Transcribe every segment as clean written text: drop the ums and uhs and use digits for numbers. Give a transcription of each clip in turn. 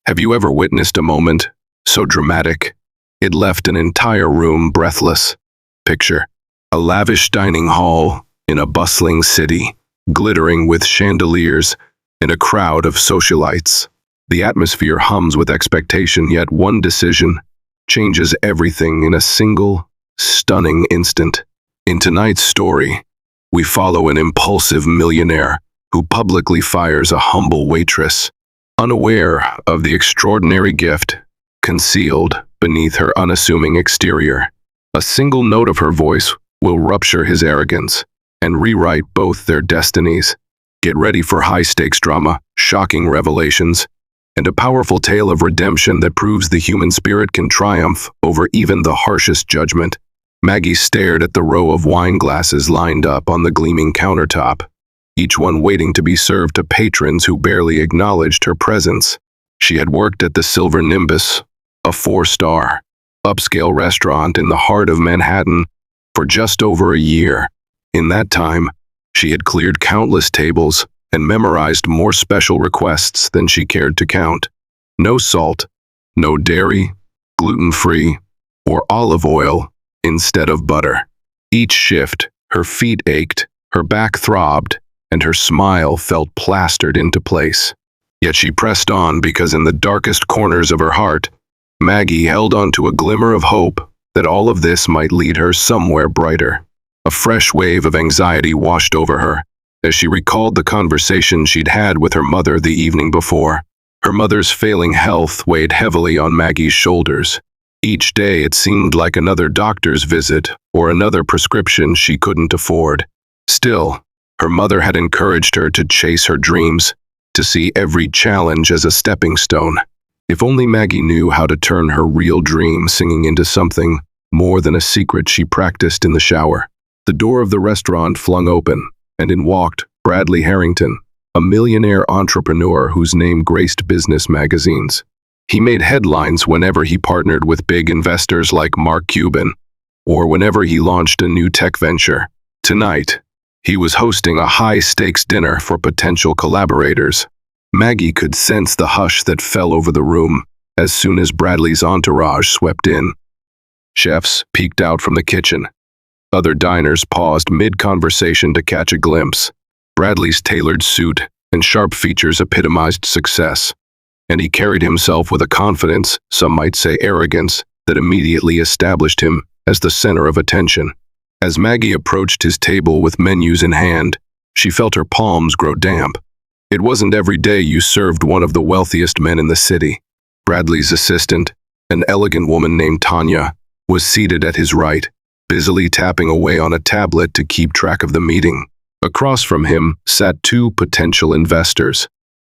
Have you ever witnessed a moment so dramatic it left an entire room breathless? Picture a lavish dining hall in a bustling city, glittering with chandeliers and a crowd of socialites. The atmosphere hums with expectation, yet one decision changes everything in a single, stunning instant. In tonight's story, we follow an impulsive millionaire who publicly fires a humble waitress, unaware of the extraordinary gift concealed beneath her unassuming exterior. A single note of her voice will rupture his arrogance and rewrite both their destinies. Get ready for high-stakes drama, shocking revelations, and a powerful tale of redemption that proves the human spirit can triumph over even the harshest judgment. Maggie stared at the row of wine glasses lined up on the gleaming countertop, each one waiting to be served to patrons who barely acknowledged her presence. She had worked at the Silver Nimbus, a 4-star, upscale restaurant in the heart of Manhattan, for just over a year. In that time, she had cleared countless tables and memorized more special requests than she cared to count. No salt, no dairy, gluten-free, or olive oil instead of butter. Each shift, her feet ached, her back throbbed, and her smile felt plastered into place. Yet she pressed on because in the darkest corners of her heart, Maggie held on to a glimmer of hope that all of this might lead her somewhere brighter. A fresh wave of anxiety washed over her as she recalled the conversation she'd had with her mother the evening before. Her mother's failing health weighed heavily on Maggie's shoulders. Each day it seemed like another doctor's visit or another prescription she couldn't afford. Still, her mother had encouraged her to chase her dreams, to see every challenge as a stepping stone. If only Maggie knew how to turn her real dream singing into something more than a secret she practiced in the shower. The door of the restaurant flung open, and in walked Bradley Harrington, a millionaire entrepreneur whose name graced business magazines. He made headlines whenever he partnered with big investors like Mark Cuban, or whenever he launched a new tech venture. Tonight, he was hosting a high-stakes dinner for potential collaborators. Maggie could sense the hush that fell over the room as soon as Bradley's entourage swept in. Chefs peeked out from the kitchen. Other diners paused mid-conversation to catch a glimpse. Bradley's tailored suit and sharp features epitomized success, and he carried himself with a confidence, some might say arrogance, that immediately established him as the center of attention. As Maggie approached his table with menus in hand, she felt her palms grow damp. It wasn't every day you served one of the wealthiest men in the city. Bradley's assistant, an elegant woman named Tanya, was seated at his right, busily tapping away on a tablet to keep track of the meeting. Across from him sat two potential investors,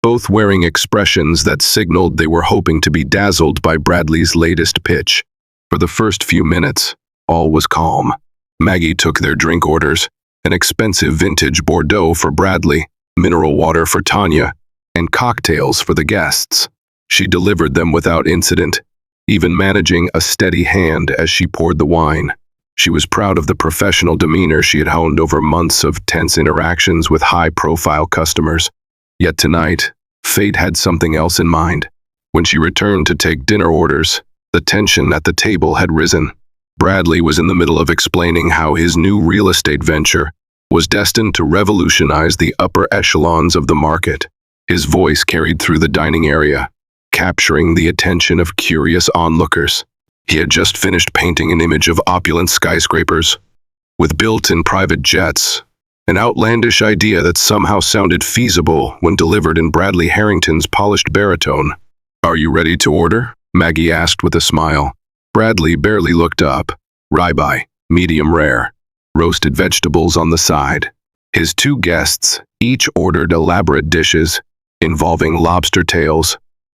both wearing expressions that signaled they were hoping to be dazzled by Bradley's latest pitch. For the first few minutes, all was calm. Maggie took their drink orders, an expensive vintage Bordeaux for Bradley, mineral water for Tanya, and cocktails for the guests. She delivered them without incident, even managing a steady hand as she poured the wine. She was proud of the professional demeanor she had honed over months of tense interactions with high-profile customers. Yet tonight, fate had something else in mind. When she returned to take dinner orders, the tension at the table had risen. Bradley was in the middle of explaining how his new real estate venture was destined to revolutionize the upper echelons of the market. His voice carried through the dining area, capturing the attention of curious onlookers. He had just finished painting an image of opulent skyscrapers, with built-in private jets, an outlandish idea that somehow sounded feasible when delivered in Bradley Harrington's polished baritone. "Are you ready to order?" Maggie asked with a smile. Bradley barely looked up. Ribeye, medium rare, roasted vegetables on the side. His two guests each ordered elaborate dishes involving lobster tails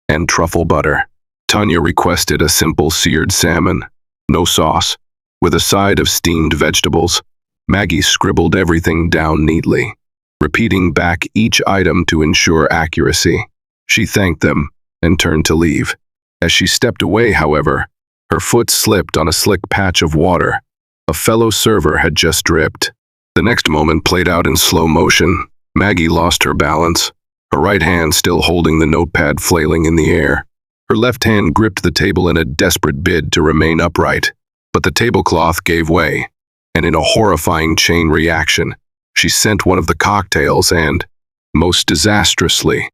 and truffle butter. Tanya requested a simple seared salmon, no sauce, with a side of steamed vegetables. Maggie scribbled everything down neatly, repeating back each item to ensure accuracy. She thanked them and turned to leave. As she stepped away, however, her foot slipped on a slick patch of water. A fellow server had just dripped. The next moment played out in slow motion. Maggie lost her balance, her right hand still holding the notepad flailing in the air. Her left hand gripped the table in a desperate bid to remain upright, but the tablecloth gave way, and in a horrifying chain reaction, she sent one of the cocktails and, most disastrously,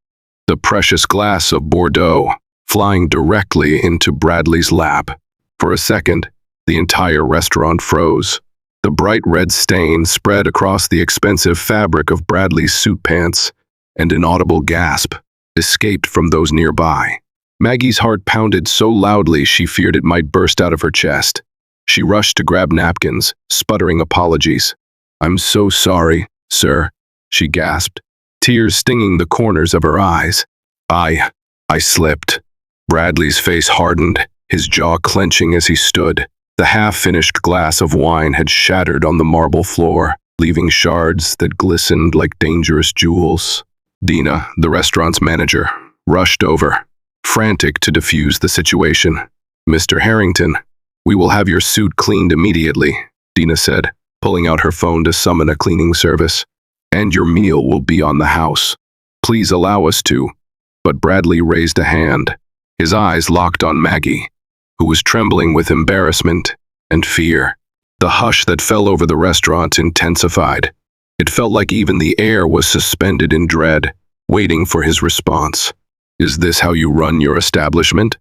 the precious glass of Bordeaux, flying directly into Bradley's lap. For a second, the entire restaurant froze. The bright red stain spread across the expensive fabric of Bradley's suit pants, and an audible gasp escaped from those nearby. Maggie's heart pounded so loudly she feared it might burst out of her chest. She rushed to grab napkins, sputtering apologies. "I'm so sorry, sir," she gasped, tears stinging the corners of her eyes. I slipped." Bradley's face hardened, his jaw clenching as he stood. The half-finished glass of wine had shattered on the marble floor, leaving shards that glistened like dangerous jewels. Dina, the restaurant's manager, rushed over, frantic to defuse the situation. "Mr. Harrington, we will have your suit cleaned immediately," Dina said, pulling out her phone to summon a cleaning service. "And your meal will be on the house. Please allow us to." But Bradley raised a hand. His eyes locked on Maggie, who was trembling with embarrassment and fear. The hush that fell over the restaurant intensified. It felt like even the air was suspended in dread, waiting for his response. "Is this how you run your establishment?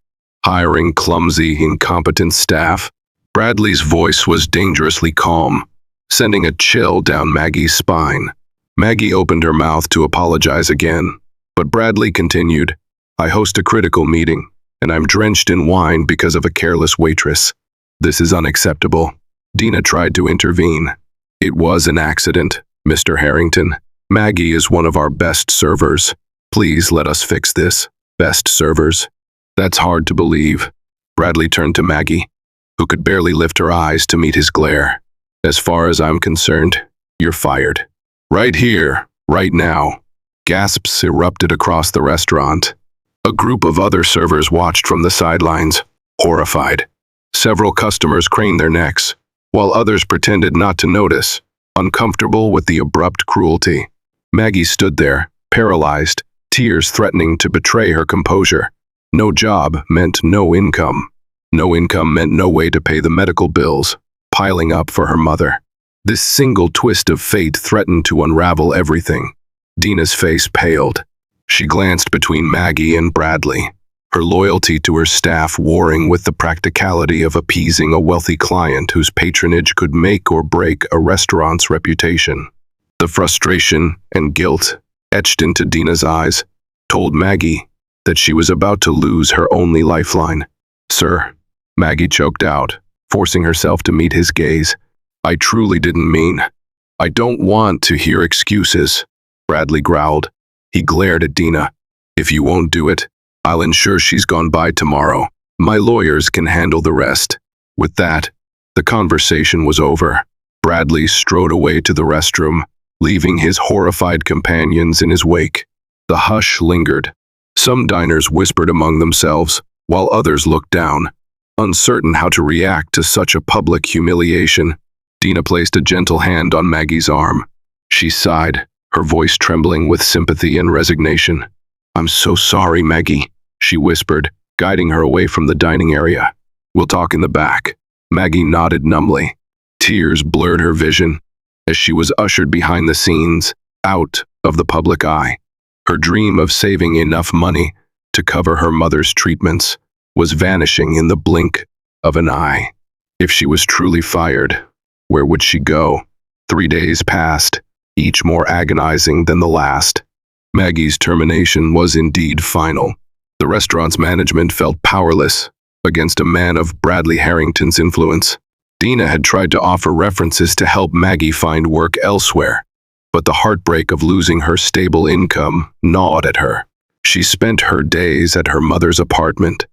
Hiring clumsy, incompetent staff?" Bradley's voice was dangerously calm, sending a chill down Maggie's spine. Maggie opened her mouth to apologize again, but Bradley continued, "I host a critical meeting, and I'm drenched in wine because of a careless waitress. This is unacceptable." Dina tried to intervene. "It was an accident, Mr. Harrington. Maggie is one of our best servers. Please let us fix this." "Best servers? That's hard to believe." Bradley turned to Maggie, who could barely lift her eyes to meet his glare. "As far as I'm concerned, you're fired. Right here, right now." Gasps erupted across the restaurant. A group of other servers watched from the sidelines, horrified. Several customers craned their necks, while others pretended not to notice, uncomfortable with the abrupt cruelty. Maggie stood there, paralyzed, tears threatening to betray her composure. No job meant no income. No income meant no way to pay the medical bills, piling up for her mother. This single twist of fate threatened to unravel everything. Dina's face paled. She glanced between Maggie and Bradley, her loyalty to her staff warring with the practicality of appeasing a wealthy client whose patronage could make or break a restaurant's reputation. The frustration and guilt, etched into Dina's eyes, told Maggie that she was about to lose her only lifeline. "Sir," Maggie choked out, forcing herself to meet his gaze. "I truly didn't mean." "I don't want to hear excuses," Bradley growled. He glared at Dina. "If you won't do it, I'll ensure she's gone by tomorrow. My lawyers can handle the rest." With that, the conversation was over. Bradley strode away to the restroom, leaving his horrified companions in his wake. The hush lingered. Some diners whispered among themselves, while others looked down, uncertain how to react to such a public humiliation. Dina placed a gentle hand on Maggie's arm. She sighed, her voice trembling with sympathy and resignation. "I'm so sorry, Maggie," she whispered, guiding her away from the dining area. "We'll talk in the back." Maggie nodded numbly. Tears blurred her vision as she was ushered behind the scenes, out of the public eye. Her dream of saving enough money to cover her mother's treatments was vanishing in the blink of an eye. If she was truly fired, where would she go? 3 days passed, each more agonizing than the last. Maggie's termination was indeed final. The restaurant's management felt powerless against a man of Bradley Harrington's influence. Dina had tried to offer references to help Maggie find work elsewhere, but the heartbreak of losing her stable income gnawed at her. She spent her days at her mother's apartment,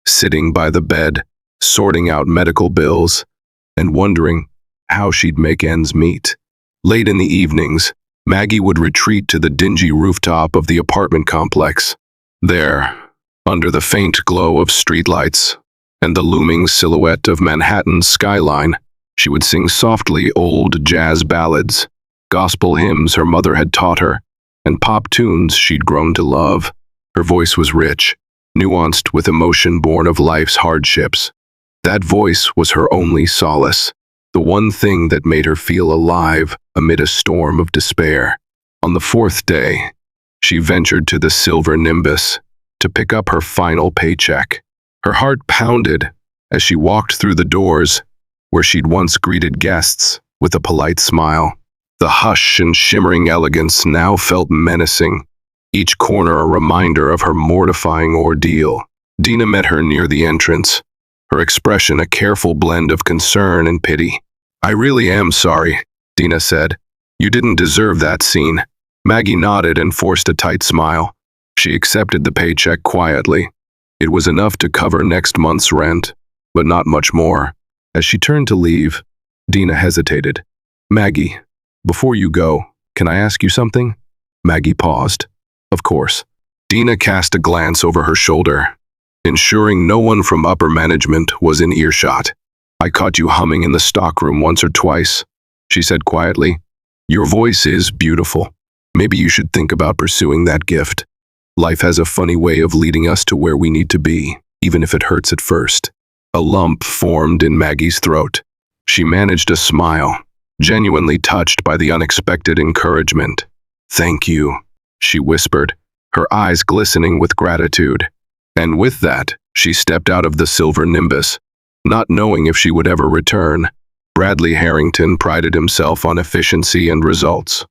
sitting by the bed, sorting out medical bills, and wondering how she'd make ends meet. Late in the evenings, Maggie would retreat to the dingy rooftop of the apartment complex. There, under the faint glow of streetlights and the looming silhouette of Manhattan's skyline, she would sing softly old jazz ballads, gospel hymns her mother had taught her, and pop tunes she'd grown to love. Her voice was rich, nuanced with emotion born of life's hardships. That voice was her only solace, the one thing that made her feel alive amid a storm of despair. On the fourth day, she ventured to the Silver Nimbus to pick up her final paycheck. Her heart pounded as she walked through the doors where she'd once greeted guests with a polite smile. The hush and shimmering elegance now felt menacing, each corner a reminder of her mortifying ordeal. Dina met her near the entrance, her expression a careful blend of concern and pity. "I really am sorry," Dina said. "You didn't deserve that scene." Maggie nodded and forced a tight smile. She accepted the paycheck quietly. It was enough to cover next month's rent, but not much more. As she turned to leave, Dina hesitated. "Maggie, before you go, can I ask you something?" Maggie paused. "Of course." Dina cast a glance over her shoulder, ensuring no one from upper management was in earshot. "I caught you humming in the stockroom once or twice," she said quietly. "Your voice is beautiful. Maybe you should think about pursuing that gift. Life has a funny way of leading us to where we need to be, even if it hurts at first." A lump formed in Maggie's throat. She managed a smile, genuinely touched by the unexpected encouragement. "Thank you," she whispered, her eyes glistening with gratitude. And with that, she stepped out of the Silver Nimbus, not knowing if she would ever return. Bradley Harrington prided himself on efficiency and results.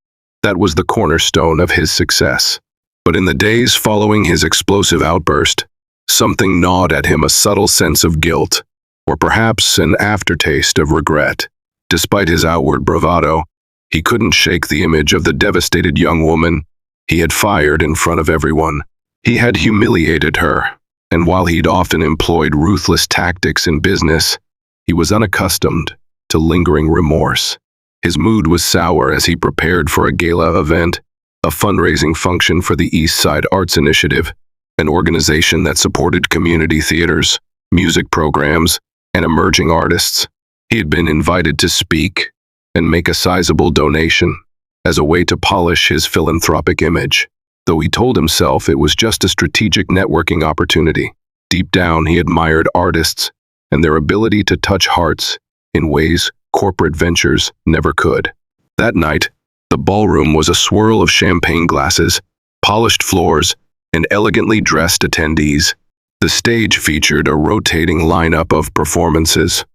That was the cornerstone of his success. But in the days following his explosive outburst, something gnawed at him, a subtle sense of guilt, or perhaps an aftertaste of regret. Despite his outward bravado, he couldn't shake the image of the devastated young woman he had fired in front of everyone. He had humiliated her, and while he'd often employed ruthless tactics in business, he was unaccustomed to lingering remorse. His mood was sour as he prepared for a gala event, a fundraising function for the East Side Arts Initiative, an organization that supported community theaters, music programs, and emerging artists. He had been invited to speak and make a sizable donation as a way to polish his philanthropic image. Though he told himself it was just a strategic networking opportunity, deep down he admired artists and their ability to touch hearts in ways corporate ventures never could. That night, the ballroom was a swirl of champagne glasses, polished floors, and elegantly dressed attendees. The stage featured a rotating lineup of performances,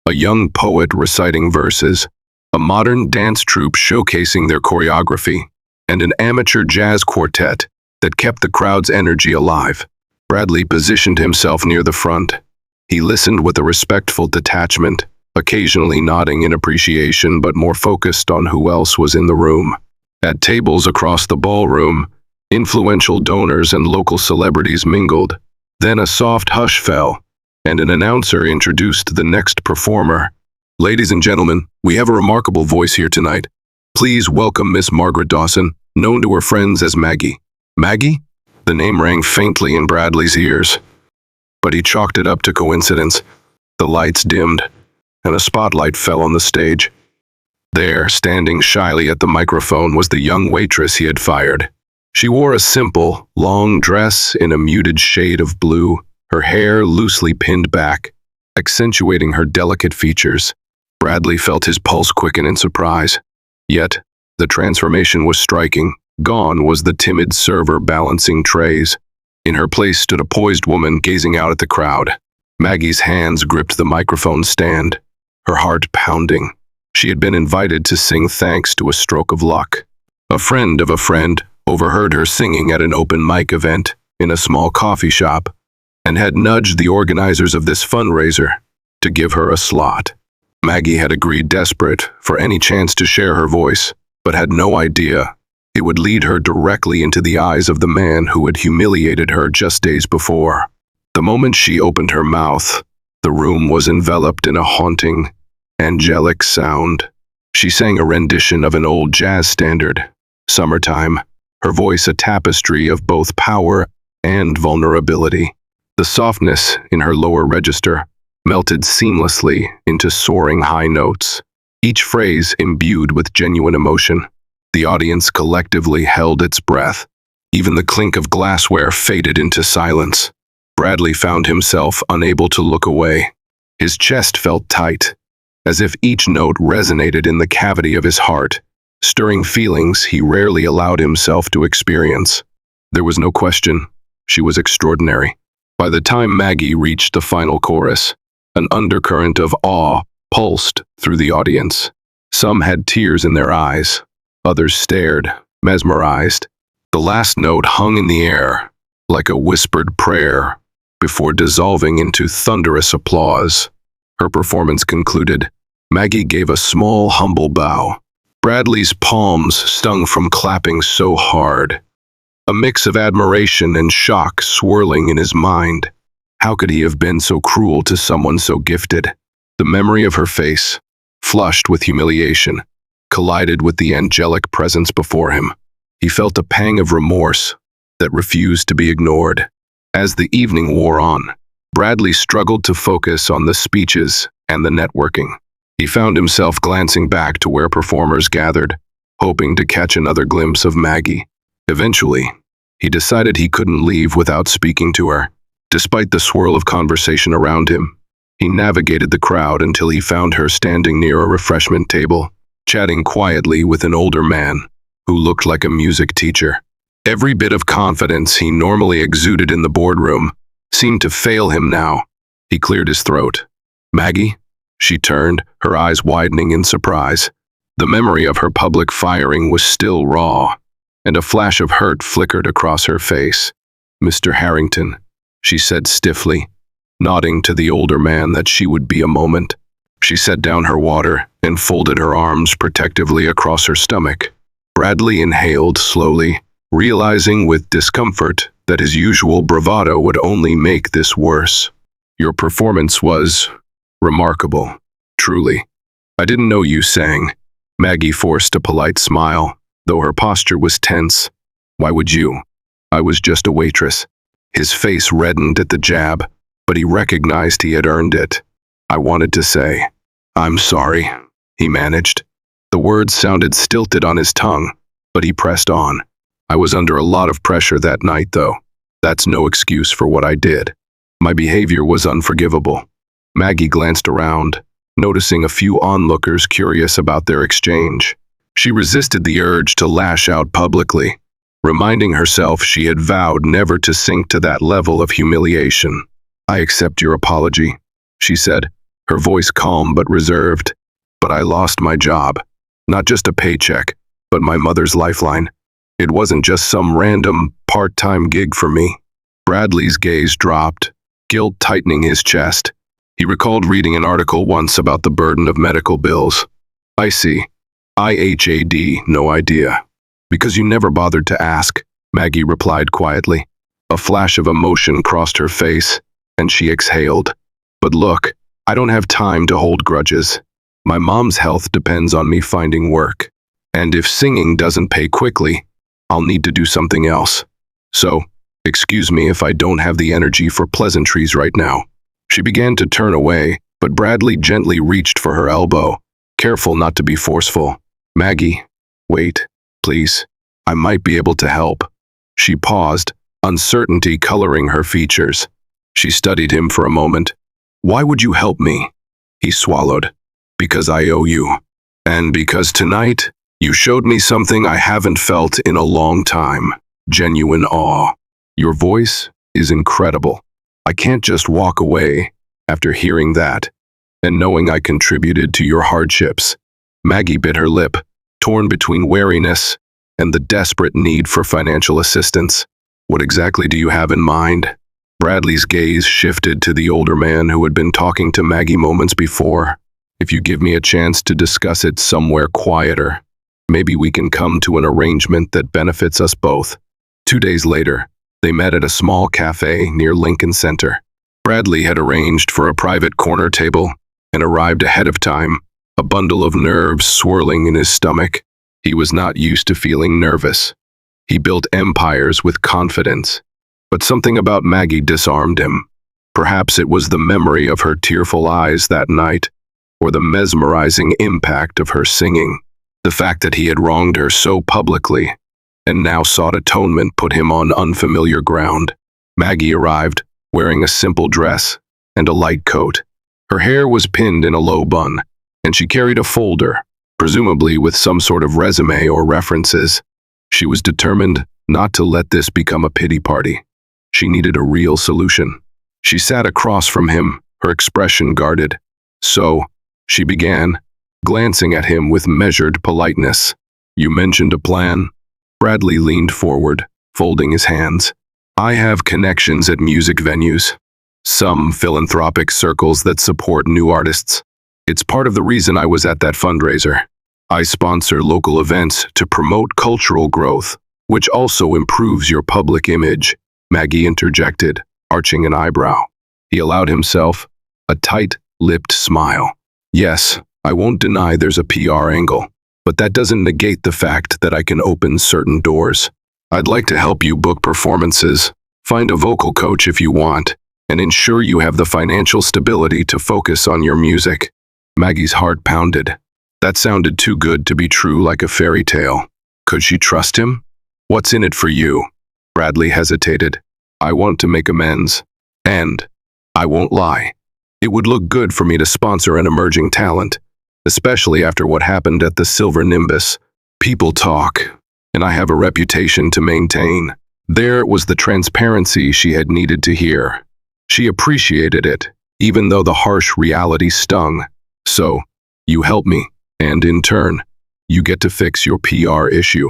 a young poet reciting verses, a modern dance troupe showcasing their choreography, and an amateur jazz quartet that kept the crowd's energy alive. Bradley positioned himself near the front. He listened with a respectful detachment, occasionally nodding in appreciation but more focused on who else was in the room. At tables across the ballroom, influential donors and local celebrities mingled. Then a soft hush fell, and an announcer introduced the next performer. "Ladies and gentlemen, we have a remarkable voice here tonight. Please welcome Miss Margaret Dawson, known to her friends as Maggie." "Maggie?" The name rang faintly in Bradley's ears, but he chalked it up to coincidence. The lights dimmed, and a spotlight fell on the stage. There, standing shyly at the microphone, was the young waitress he had fired. She wore a simple, long dress in a muted shade of blue, her hair loosely pinned back, accentuating her delicate features. Bradley felt his pulse quicken in surprise. Yet, the transformation was striking. Gone was the timid server balancing trays. In her place stood a poised woman gazing out at the crowd. Maggie's hands gripped the microphone stand, her heart pounding. She had been invited to sing thanks to a stroke of luck. A friend of a friend overheard her singing at an open mic event in a small coffee shop and had nudged the organizers of this fundraiser to give her a slot. Maggie had agreed, desperate for any chance to share her voice, but had no idea it would lead her directly into the eyes of the man who had humiliated her just days before. The moment she opened her mouth, the room was enveloped in a haunting, angelic sound. She sang a rendition of an old jazz standard, "Summertime," her voice a tapestry of both power and vulnerability. The softness in her lower register melted seamlessly into soaring high notes, each phrase imbued with genuine emotion. The audience collectively held its breath. Even the clink of glassware faded into silence. Bradley found himself unable to look away. His chest felt tight, as if each note resonated in the cavity of his heart, stirring feelings he rarely allowed himself to experience. There was no question, she was extraordinary. By the time Maggie reached the final chorus, an undercurrent of awe pulsed through the audience. Some had tears in their eyes, others stared, mesmerized. The last note hung in the air, like a whispered prayer, before dissolving into thunderous applause. Her performance concluded. Maggie gave a small, humble bow. Bradley's palms stung from clapping so hard, a mix of admiration and shock swirling in his mind. How could he have been so cruel to someone so gifted? The memory of her face, flushed with humiliation, collided with the angelic presence before him. He felt a pang of remorse that refused to be ignored. As the evening wore on, Bradley struggled to focus on the speeches and the networking. He found himself glancing back to where performers gathered, hoping to catch another glimpse of Maggie. Eventually, he decided he couldn't leave without speaking to her. Despite the swirl of conversation around him, he navigated the crowd until he found her standing near a refreshment table, chatting quietly with an older man who looked like a music teacher. Every bit of confidence he normally exuded in the boardroom seemed to fail him now. He cleared his throat. "Maggie?" She turned, her eyes widening in surprise. The memory of her public firing was still raw, and a flash of hurt flickered across her face. "Mr. Harrington," she said stiffly, nodding to the older man that she would be a moment. She set down her water and folded her arms protectively across her stomach. Bradley inhaled slowly, realizing with discomfort that his usual bravado would only make this worse. "Your performance was remarkable, truly. I didn't know you sang." Maggie forced a polite smile, though her posture was tense. "Why would you? I was just a waitress." His face reddened at the jab, but he recognized he had earned it. "I wanted to say, I'm sorry," he managed. The words sounded stilted on his tongue, but he pressed on. "I was under a lot of pressure that night, though. That's no excuse for what I did. My behavior was unforgivable." Maggie glanced around, noticing a few onlookers curious about their exchange. She resisted the urge to lash out publicly, reminding herself she had vowed never to sink to that level of humiliation. "I accept your apology," she said, her voice calm but reserved. "But I lost my job. Not just a paycheck, but my mother's lifeline. It wasn't just some random, part-time gig for me." Bradley's gaze dropped, guilt tightening his chest. He recalled reading an article once about the burden of medical bills. "I see. IHAD, no idea. Because you never bothered to ask," Maggie replied quietly. A flash of emotion crossed her face, and she exhaled. "But look, I don't have time to hold grudges. My mom's health depends on me finding work. And if singing doesn't pay quickly, I'll need to do something else. So, excuse me if I don't have the energy for pleasantries right now." She began to turn away, but Bradley gently reached for her elbow, careful not to be forceful. "Maggie, wait, please. I might be able to help." She paused, uncertainty coloring her features. She studied him for a moment. "Why would you help me?" He swallowed. "Because I owe you. And because tonight, you showed me something I haven't felt in a long time. Genuine awe. Your voice is incredible. I can't just walk away after hearing that and knowing I contributed to your hardships." Maggie bit her lip, torn between wariness and the desperate need for financial assistance. "What exactly do you have in mind?" Bradley's gaze shifted to the older man who had been talking to Maggie moments before. "If you give me a chance to discuss it somewhere quieter, maybe we can come to an arrangement that benefits us both." 2 days later, they met at a small cafe near Lincoln Center. Bradley had arranged for a private corner table and arrived ahead of time, a bundle of nerves swirling in his stomach. He was not used to feeling nervous. He built empires with confidence, but something about Maggie disarmed him. Perhaps it was the memory of her tearful eyes that night, or the mesmerizing impact of her singing. The fact that he had wronged her so publicly, and now sought atonement, put him on unfamiliar ground. Maggie arrived, wearing a simple dress and a light coat. Her hair was pinned in a low bun, and she carried a folder, presumably with some sort of resume or references. She was determined not to let this become a pity party. She needed a real solution. She sat across from him, her expression guarded. "So," she began, glancing at him with measured politeness. "You mentioned a plan." Bradley leaned forward, folding his hands. "I have connections at music venues. Some philanthropic circles that support new artists. It's part of the reason I was at that fundraiser. I sponsor local events to promote cultural growth, which also improves your public image," Maggie interjected, arching an eyebrow. He allowed himself a tight-lipped smile. "Yes, I won't deny there's a PR angle, but that doesn't negate the fact that I can open certain doors. I'd like to help you book performances, find a vocal coach if you want, and ensure you have the financial stability to focus on your music." Maggie's heart pounded. That sounded too good to be true, like a fairy tale. Could she trust him? "What's in it for you?" Bradley hesitated. "I want to make amends. And, I won't lie, it would look good for me to sponsor an emerging talent, especially after what happened at the Silver Nimbus. People talk, and I have a reputation to maintain." There was the transparency she had needed to hear. She appreciated it, even though the harsh reality stung. "So, you help me, and in turn, you get to fix your PR issue.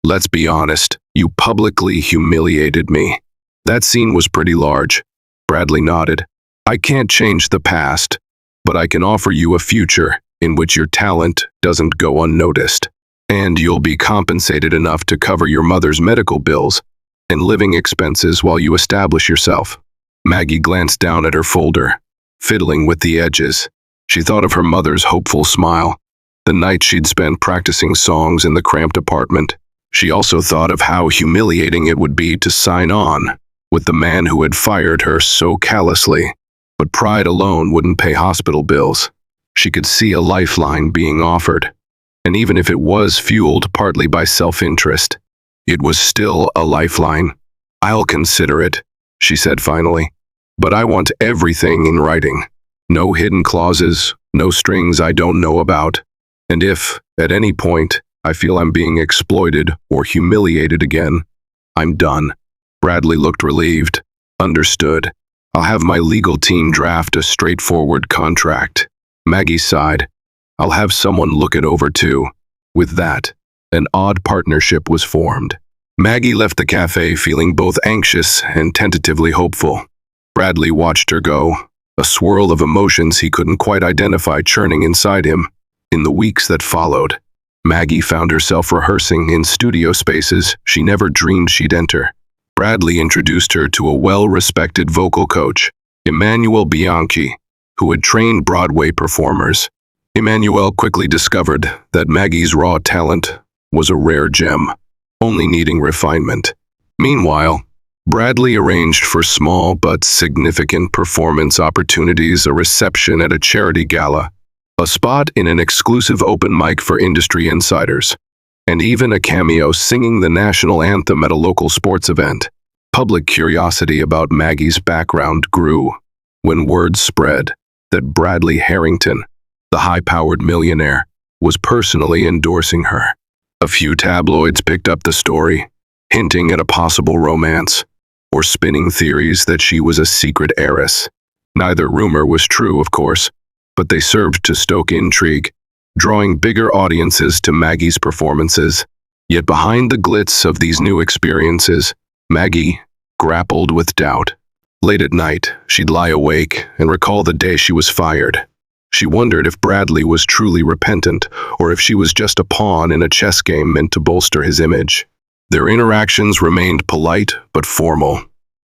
Let's be honest, you publicly humiliated me." That scene was pretty large. Bradley nodded. "I can't change the past, but I can offer you a future in which your talent doesn't go unnoticed, and you'll be compensated enough to cover your mother's medical bills and living expenses while you establish yourself." Maggie glanced down at her folder, fiddling with the edges. She thought of her mother's hopeful smile, the night she'd spent practicing songs in the cramped apartment. She also thought of how humiliating it would be to sign on with the man who had fired her so callously. But pride alone wouldn't pay hospital bills. She could see a lifeline being offered, and even if it was fueled partly by self-interest, it was still a lifeline. "I'll consider it," she said finally, "but I want everything in writing. No hidden clauses, no strings I don't know about. And if, at any point, I feel I'm being exploited or humiliated again, I'm done." Bradley looked relieved. "Understood. I'll have my legal team draft a straightforward contract." Maggie sighed. "I'll have someone look it over too." With that, an odd partnership was formed. Maggie left the cafe feeling both anxious and tentatively hopeful. Bradley watched her go, a swirl of emotions he couldn't quite identify churning inside him. In the weeks that followed, Maggie found herself rehearsing in studio spaces she never dreamed she'd enter. Bradley introduced her to a well-respected vocal coach, Emmanuel Bianchi, who had trained Broadway performers. Emmanuel quickly discovered that Maggie's raw talent was a rare gem, only needing refinement. Meanwhile, Bradley arranged for small but significant performance opportunities, a reception at a charity gala, a spot in an exclusive open mic for industry insiders, and even a cameo singing the national anthem at a local sports event. Public curiosity about Maggie's background grew when word spread that Bradley Harrington, the high-powered millionaire, was personally endorsing her. A few tabloids picked up the story, hinting at a possible romance, or spinning theories that she was a secret heiress. Neither rumor was true, of course, but they served to stoke intrigue, drawing bigger audiences to Maggie's performances. Yet behind the glitz of these new experiences, Maggie grappled with doubt. Late at night, she'd lie awake and recall the day she was fired. She wondered if Bradley was truly repentant, or if she was just a pawn in a chess game meant to bolster his image. Their interactions remained polite but formal.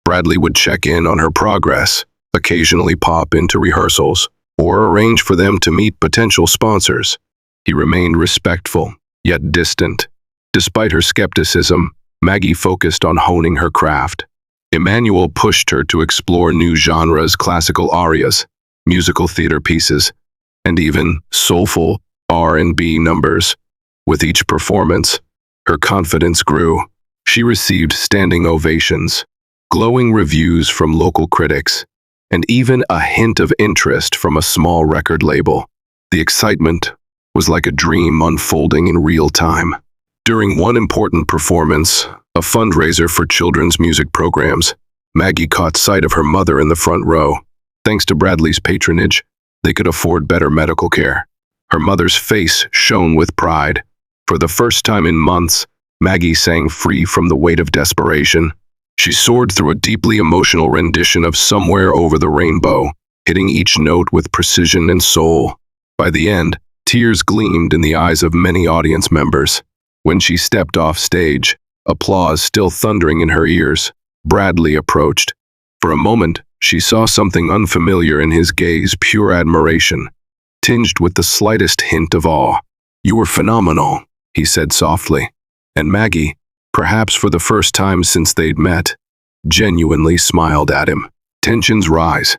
Bradley would check in on her progress, occasionally pop into rehearsals, or arrange for them to meet potential sponsors. He remained respectful, yet distant. Despite her skepticism, Maggie focused on honing her craft. Emmanuel pushed her to explore new genres, classical arias, musical theater pieces, and even soulful R&B numbers. With each performance, her confidence grew. She received standing ovations, glowing reviews from local critics, and even a hint of interest from a small record label. The excitement was like a dream unfolding in real time. During one important performance, a fundraiser for children's music programs, Maggie caught sight of her mother in the front row. Thanks to Bradley's patronage, they could afford better medical care. Her mother's face shone with pride. For the first time in months, Maggie sang free from the weight of desperation. She soared through a deeply emotional rendition of Somewhere Over the Rainbow, hitting each note with precision and soul. By the end, tears gleamed in the eyes of many audience members. When she stepped off stage, applause still thundering in her ears, Bradley approached. For a moment, she saw something unfamiliar in his gaze, pure admiration, tinged with the slightest hint of awe. "You were phenomenal," he said softly. And Maggie, perhaps for the first time since they'd met, genuinely smiled at him. Tensions rise.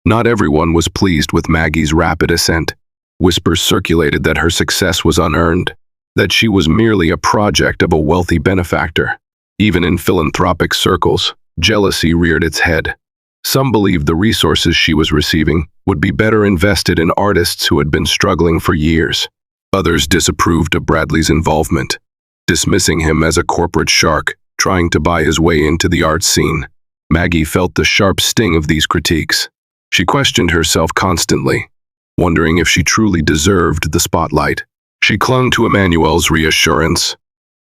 Not everyone was pleased with Maggie's rapid ascent. Whispers circulated that her success was unearned, that she was merely a project of a wealthy benefactor. Even in philanthropic circles, jealousy reared its head. Some believed the resources she was receiving would be better invested in artists who had been struggling for years. Others disapproved of Bradley's involvement, dismissing him as a corporate shark trying to buy his way into the art scene. Maggie felt the sharp sting of these critiques. She questioned herself constantly, wondering if she truly deserved the spotlight. She clung to Emmanuel's reassurance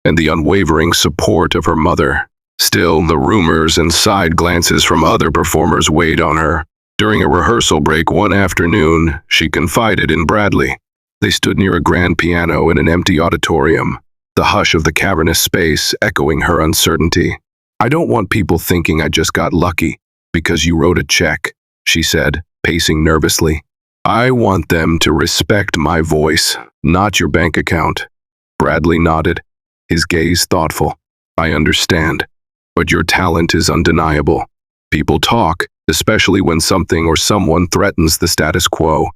and the unwavering support of her mother. Still, the rumors and side glances from other performers weighed on her. During a rehearsal break one afternoon, she confided in Bradley. They stood near a grand piano in an empty auditorium, the hush of the cavernous space echoing her uncertainty. "I don't want people thinking I just got lucky because you wrote a check," she said, pacing nervously. "I want them to respect my voice, not your bank account." Bradley nodded, his gaze thoughtful. "I understand, but your talent is undeniable. People talk, especially when something or someone threatens the status quo.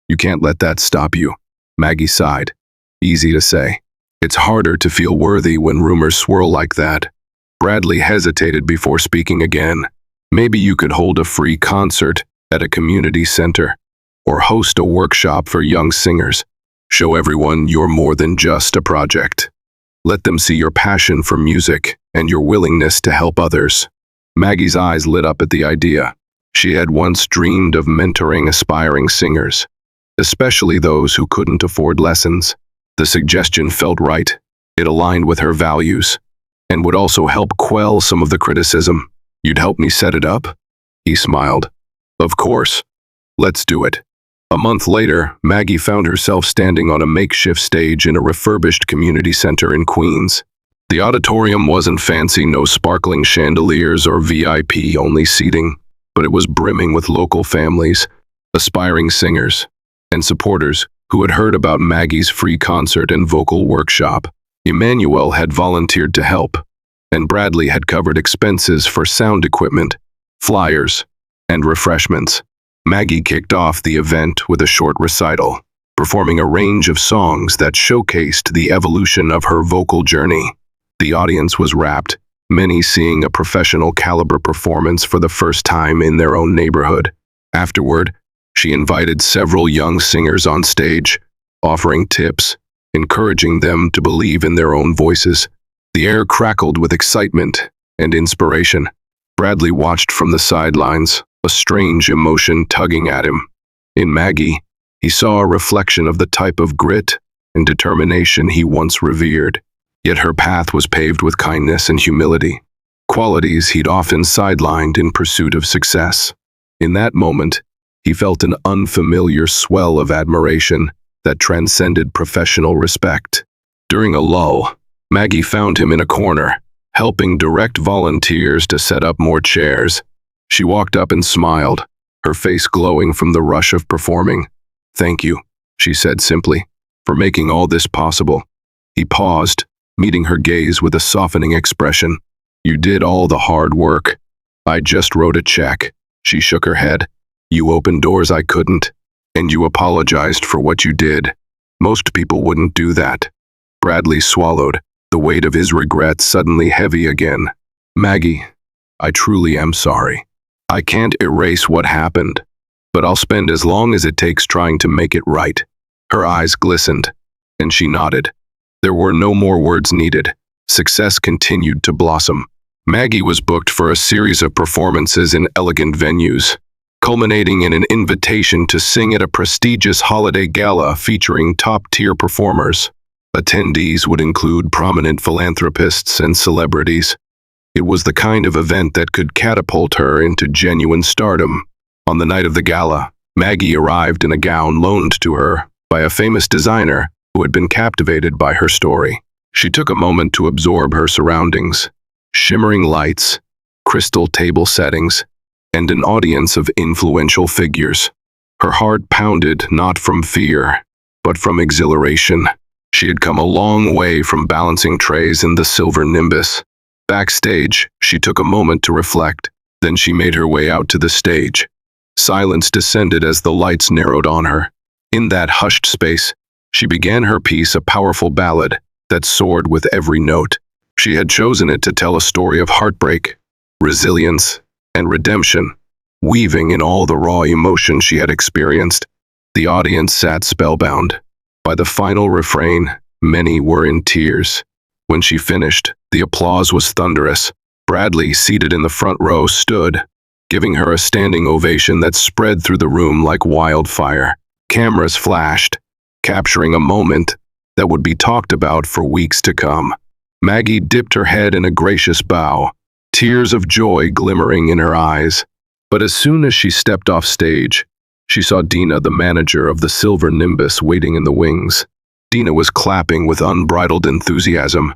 You can't let that stop you." Maggie sighed. "Easy to say. It's harder to feel worthy when rumors swirl like that." Bradley hesitated before speaking again. "Maybe you could hold a free concert at a community center, or host a workshop for young singers. Show everyone you're more than just a project. Let them see your passion for music and your willingness to help others." Maggie's eyes lit up at the idea. She had once dreamed of mentoring aspiring singers, especially those who couldn't afford lessons. The suggestion felt right. It aligned with her values, and would also help quell some of the criticism. "You'd help me set it up?" He smiled. "Of course. Let's do it." A month later, Maggie found herself standing on a makeshift stage in a refurbished community center in Queens. The auditorium wasn't fancy, no sparkling chandeliers or VIP-only seating, but it was brimming with local families, aspiring singers, and supporters who had heard about Maggie's free concert and vocal workshop. Emmanuel had volunteered to help, and Bradley had covered expenses for sound equipment, flyers, and refreshments. Maggie kicked off the event with a short recital, performing a range of songs that showcased the evolution of her vocal journey. The audience was rapt, many seeing a professional caliber performance for the first time in their own neighborhood. Afterward, she invited several young singers on stage, offering tips, encouraging them to believe in their own voices. The air crackled with excitement and inspiration. Bradley watched from the sidelines, a strange emotion tugging at him. In Maggie, he saw a reflection of the type of grit and determination he once revered. Yet her path was paved with kindness and humility, qualities he'd often sidelined in pursuit of success. In that moment, he felt an unfamiliar swell of admiration that transcended professional respect. During a lull, Maggie found him in a corner, helping direct volunteers to set up more chairs. She walked up and smiled, her face glowing from the rush of performing. "Thank you," she said simply, "for making all this possible." He paused, meeting her gaze with a softening expression. "You did all the hard work. I just wrote a check." She shook her head. "You opened doors I couldn't, and you apologized for what you did. Most people wouldn't do that." Bradley swallowed, the weight of his regret suddenly heavy again. "Maggie, I truly am sorry. I can't erase what happened, but I'll spend as long as it takes trying to make it right." Her eyes glistened, and she nodded. There were no more words needed. Success continued to blossom. Maggie was booked for a series of performances in elegant venues, culminating in an invitation to sing at a prestigious holiday gala featuring top-tier performers. Attendees would include prominent philanthropists and celebrities. It was the kind of event that could catapult her into genuine stardom. On the night of the gala, Maggie arrived in a gown loaned to her by a famous designer who had been captivated by her story. She took a moment to absorb her surroundings: shimmering lights, crystal table settings, and an audience of influential figures. Her heart pounded not from fear, but from exhilaration. She had come a long way from balancing trays in the silver nimbus. Backstage, she took a moment to reflect, then she made her way out to the stage. Silence descended as the lights narrowed on her. In that hushed space, she began her piece, a powerful ballad that soared with every note. She had chosen it to tell a story of heartbreak, resilience, and redemption, weaving in all the raw emotion she had experienced. The audience sat spellbound. By the final refrain, many were in tears. When she finished, the applause was thunderous. Bradley, seated in the front row, stood, giving her a standing ovation that spread through the room like wildfire. Cameras flashed, capturing a moment that would be talked about for weeks to come. Maggie dipped her head in a gracious bow, tears of joy glimmering in her eyes. But as soon as she stepped off stage, she saw Dina, the manager of the Silver Nimbus, waiting in the wings. Dina was clapping with unbridled enthusiasm,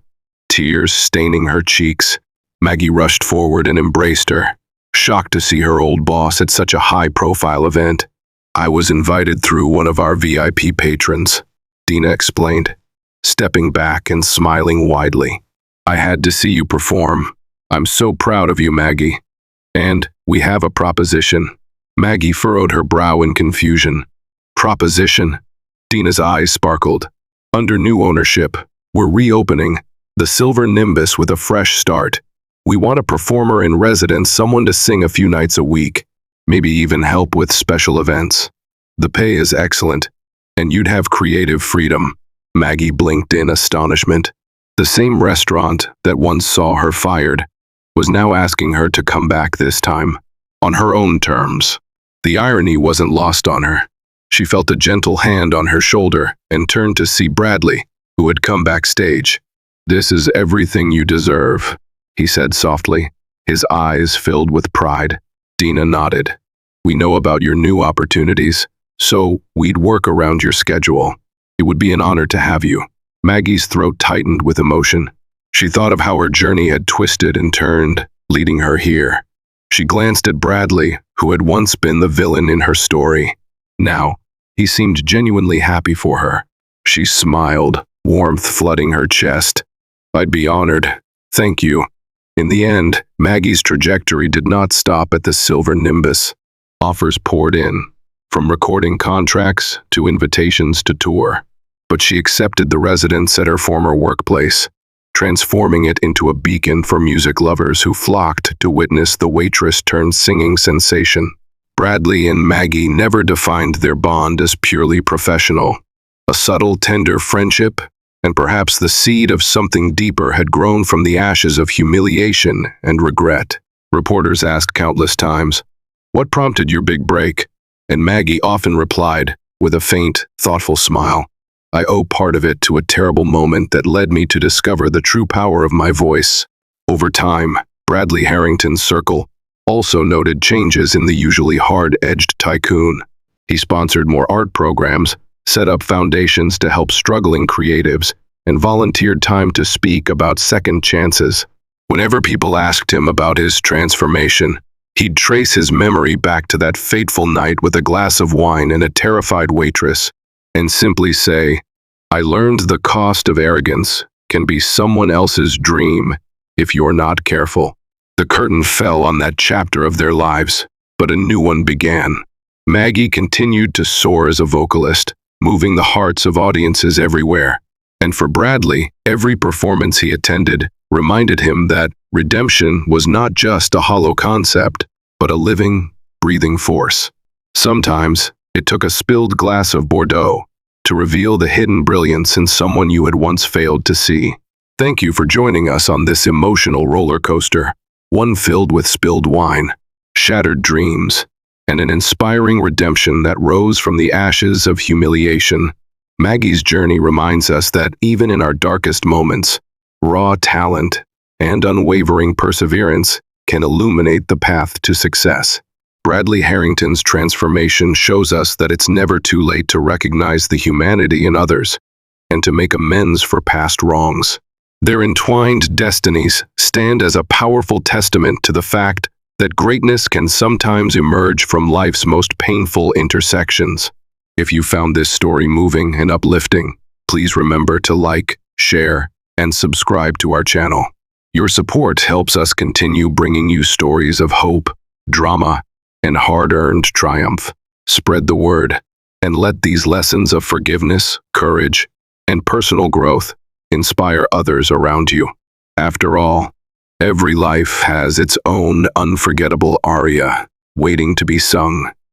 tears staining her cheeks. Maggie rushed forward and embraced her, shocked to see her old boss at such a high-profile event. "I was invited through one of our VIP patrons," Dina explained, stepping back and smiling widely. "I had to see you perform. I'm so proud of you, Maggie. And we have a proposition." Maggie furrowed her brow in confusion. "Proposition?" Dina's eyes sparkled. "Under new ownership, we're reopening the Silver Nimbus with a fresh start. We want a performer in residence, someone to sing a few nights a week, maybe even help with special events. The pay is excellent, and you'd have creative freedom." Maggie blinked in astonishment. The same restaurant that once saw her fired was now asking her to come back, this time on her own terms. The irony wasn't lost on her. She felt a gentle hand on her shoulder and turned to see Bradley, who had come backstage. "This is everything you deserve," he said softly, his eyes filled with pride. Dina nodded. "We know about your new opportunities, so we'd work around your schedule. It would be an honor to have you." Maggie's throat tightened with emotion. She thought of how her journey had twisted and turned, leading her here. She glanced at Bradley, who had once been the villain in her story. Now, he seemed genuinely happy for her. She smiled, warmth flooding her chest. "I'd be honored. Thank you." In the end, Maggie's trajectory did not stop at the Silver Nimbus. Offers poured in, from recording contracts to invitations to tour. But she accepted the residence at her former workplace, transforming it into a beacon for music lovers who flocked to witness the Waitress-turned-singing sensation. Bradley and Maggie never defined their bond as purely professional. A subtle, tender friendship, and perhaps the seed of something deeper, had grown from the ashes of humiliation and regret. Reporters asked countless times, "What prompted your big break?" And Maggie often replied, with a faint, thoughtful smile, "I owe part of it to a terrible moment that led me to discover the true power of my voice." Over time, Bradley Harrington's circle also noted changes in the usually hard-edged tycoon. He sponsored more art programs, set up foundations to help struggling creatives, and volunteered time to speak about second chances. Whenever people asked him about his transformation, he'd trace his memory back to that fateful night with a glass of wine and a terrified waitress, and simply say, "I learned the cost of arrogance can be someone else's dream if you're not careful." The curtain fell on that chapter of their lives, but a new one began. Maggie continued to soar as a vocalist, moving the hearts of audiences everywhere. And for Bradley, every performance he attended reminded him that Redemption was not just a hollow concept, but a living, breathing force. Sometimes, it took a spilled glass of Bordeaux to reveal the hidden brilliance in someone you had once failed to see. Thank you for joining us on this emotional roller coaster, one filled with spilled wine, shattered dreams, and an inspiring redemption that rose from the ashes of humiliation. Maggie's journey reminds us that even in our darkest moments, raw talent and unwavering perseverance can illuminate the path to success. Bradley Harrington's transformation shows us that it's never too late to recognize the humanity in others and to make amends for past wrongs. Their entwined destinies stand as a powerful testament to the fact that greatness can sometimes emerge from life's most painful intersections. If you found this story moving and uplifting, please remember to like, share, and subscribe to our channel. Your support helps us continue bringing you stories of hope, drama, and hard-earned triumph. Spread the word, and let these lessons of forgiveness, courage, and personal growth inspire others around you. After all, every life has its own unforgettable aria waiting to be sung.